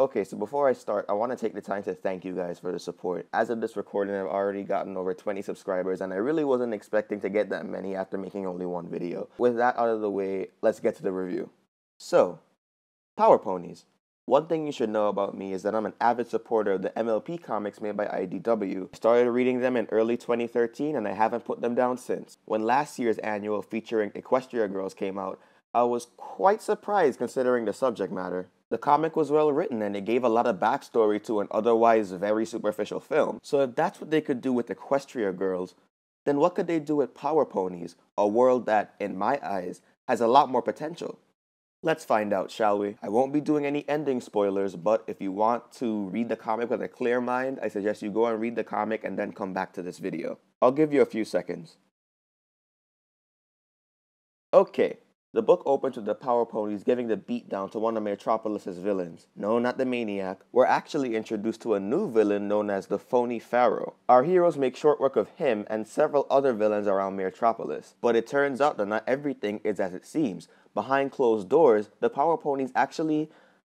Okay, so before I start, I want to take the time to thank you guys for the support. As of this recording, I've already gotten over 20 subscribers, and I really wasn't expecting to get that many after making only one video. With that out of the way, let's get to the review. So, Power Ponies. One thing you should know about me is that I'm an avid supporter of the MLP comics made by IDW. I started reading them in early 2013 and I haven't put them down since. When last year's annual featuring Equestria Girls came out, I was quite surprised considering the subject matter. The comic was well written and it gave a lot of backstory to an otherwise very superficial film. So if that's what they could do with Equestria Girls, then what could they do with Power Ponies, a world that, in my eyes, has a lot more potential? Let's find out, shall we? I won't be doing any ending spoilers, but if you want to read the comic with a clear mind, I suggest you go and read the comic and then come back to this video. I'll give you a few seconds. Okay, the book opens with the Power Ponies giving the beatdown to one of Metropolis's villains. No, not the Maniac. We're actually introduced to a new villain known as the Phony Pharaoh. Our heroes make short work of him and several other villains around Metropolis. But it turns out that not everything is as it seems. Behind closed doors, the Power Ponies actually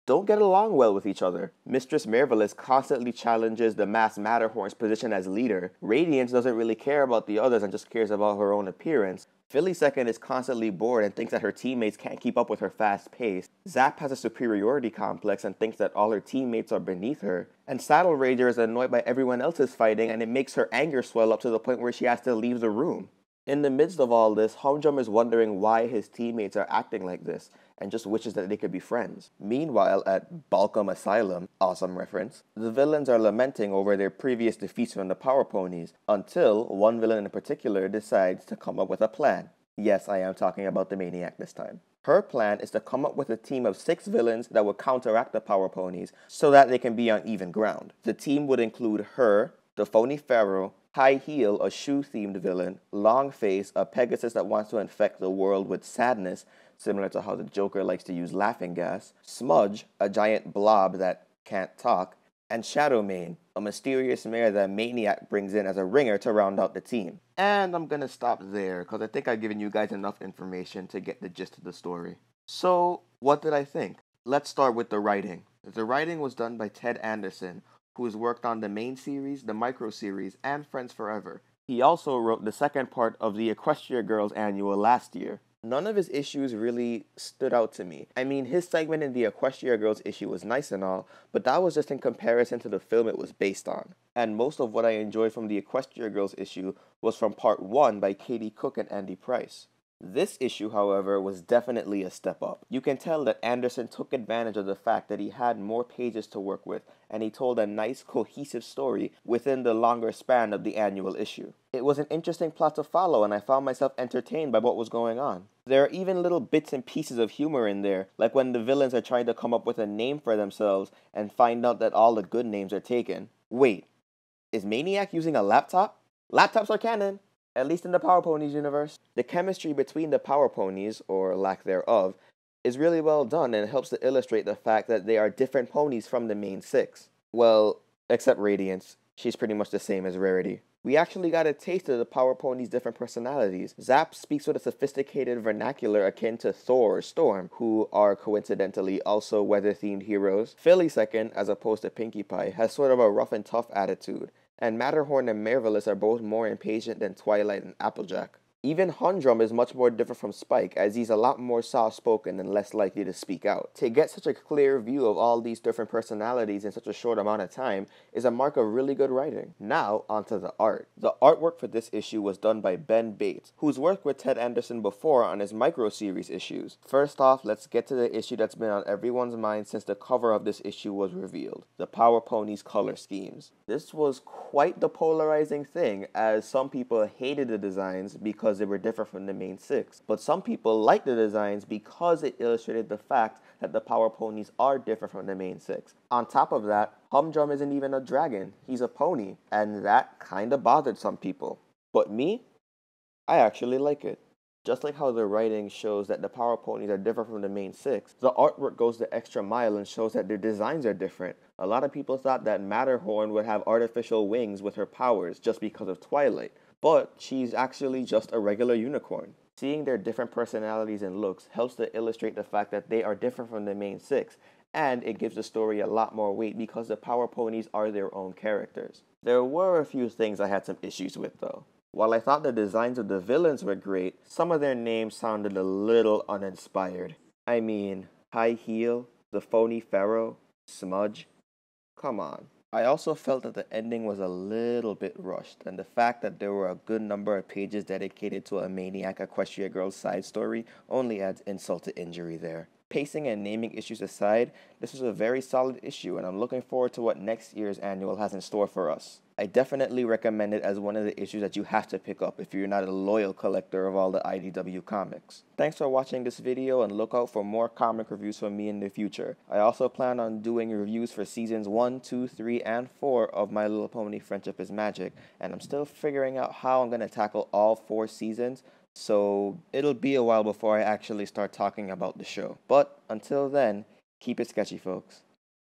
don't get along well with each other. Mistress Marvelous constantly challenges the Mass Matterhorn's position as leader. Radiance doesn't really care about the others and just cares about her own appearance. Philly Second is constantly bored and thinks that her teammates can't keep up with her fast pace. Zap has a superiority complex and thinks that all her teammates are beneath her. And Saddle Rager is annoyed by everyone else's fighting and it makes her anger swell up to the point where she has to leave the room. In the midst of all this, Humdrum is wondering why his teammates are acting like this, and just wishes that they could be friends. Meanwhile, at Balcom Asylum, awesome reference, the villains are lamenting over their previous defeats from the Power Ponies, until one villain in particular decides to come up with a plan. Yes, I am talking about the Maniac this time. Her plan is to come up with a team of 6 villains that would counteract the Power Ponies, so that they can be on even ground. The team would include her, the Phony Pharaoh, High Heel, a shoe-themed villain, Longface, a Pegasus that wants to infect the world with sadness, similar to how the Joker likes to use laughing gas, Smudge, a giant blob that can't talk, and Shadowmane, a mysterious mare that Maniac brings in as a ringer to round out the team. And I'm gonna stop there, because I think I've given you guys enough information to get the gist of the story. So, what did I think? Let's start with the writing. The writing was done by Ted Anderson, who has worked on the main series, the micro series, and Friends Forever. He also wrote the second part of the Equestria Girls annual last year. None of his issues really stood out to me. I mean, his segment in the Equestria Girls issue was nice and all, but that was just in comparison to the film it was based on. And most of what I enjoyed from the Equestria Girls issue was from part 1 by Katie Cook and Andy Price. This issue, however, was definitely a step up. You can tell that Anderson took advantage of the fact that he had more pages to work with, and he told a nice, cohesive story within the longer span of the annual issue. It was an interesting plot to follow, and I found myself entertained by what was going on. There are even little bits and pieces of humor in there, like when the villains are trying to come up with a name for themselves and find out that all the good names are taken. Wait, is Maniac using a laptop? Laptops are canon! At least in the Power Ponies universe. The chemistry between the Power Ponies, or lack thereof, is really well done and helps to illustrate the fact that they are different ponies from the main 6. Well, except Radiance. She's pretty much the same as Rarity. We actually got a taste of the Power Ponies' different personalities. Zap speaks with a sophisticated vernacular akin to Thor or Storm, who are coincidentally also weather-themed heroes. Philly Second, as opposed to Pinkie Pie, has sort of a rough and tough attitude. And Matterhorn and Marvelous are both more impatient than Twilight and Applejack. Even Humdrum is much more different from Spike, as he's a lot more soft-spoken and less likely to speak out. To get such a clear view of all these different personalities in such a short amount of time is a mark of really good writing. Now, onto the art. The artwork for this issue was done by Ben Bates, who's worked with Ted Anderson before on his micro-series issues. First off, let's get to the issue that's been on everyone's mind since the cover of this issue was revealed, the Power Ponies color schemes. This was quite the polarizing thing, as some people hated the designs because they were different from the main 6. But some people liked the designs because it illustrated the fact that the Power Ponies are different from the main 6. On top of that, Humdrum isn't even a dragon, he's a pony, and that kinda bothered some people. But me, I actually like it. Just like how the writing shows that the Power Ponies are different from the main 6, the artwork goes the extra mile and shows that their designs are different. A lot of people thought that Matterhorn would have artificial wings with her powers just because of Twilight, but she's actually just a regular unicorn. Seeing their different personalities and looks helps to illustrate the fact that they are different from the main 6, and it gives the story a lot more weight because the Power Ponies are their own characters. There were a few things I had some issues with though. While I thought the designs of the villains were great, some of their names sounded a little uninspired. I mean, High Heel, the Phony Pharaoh, Smudge. Come on. I also felt that the ending was a little bit rushed, and the fact that there were a good number of pages dedicated to a maniac Equestria Girl's side story only adds insult to injury there. Pacing and naming issues aside, this was a very solid issue, and I'm looking forward to what next year's annual has in store for us. I definitely recommend it as one of the issues that you have to pick up if you're not a loyal collector of all the IDW comics. Thanks for watching this video, and look out for more comic reviews from me in the future. I also plan on doing reviews for seasons 1, 2, 3, and 4 of My Little Pony Friendship is Magic, and I'm still figuring out how I'm going to tackle all 4 seasons, so it'll be a while before I actually start talking about the show. But until then, keep it sketchy, folks.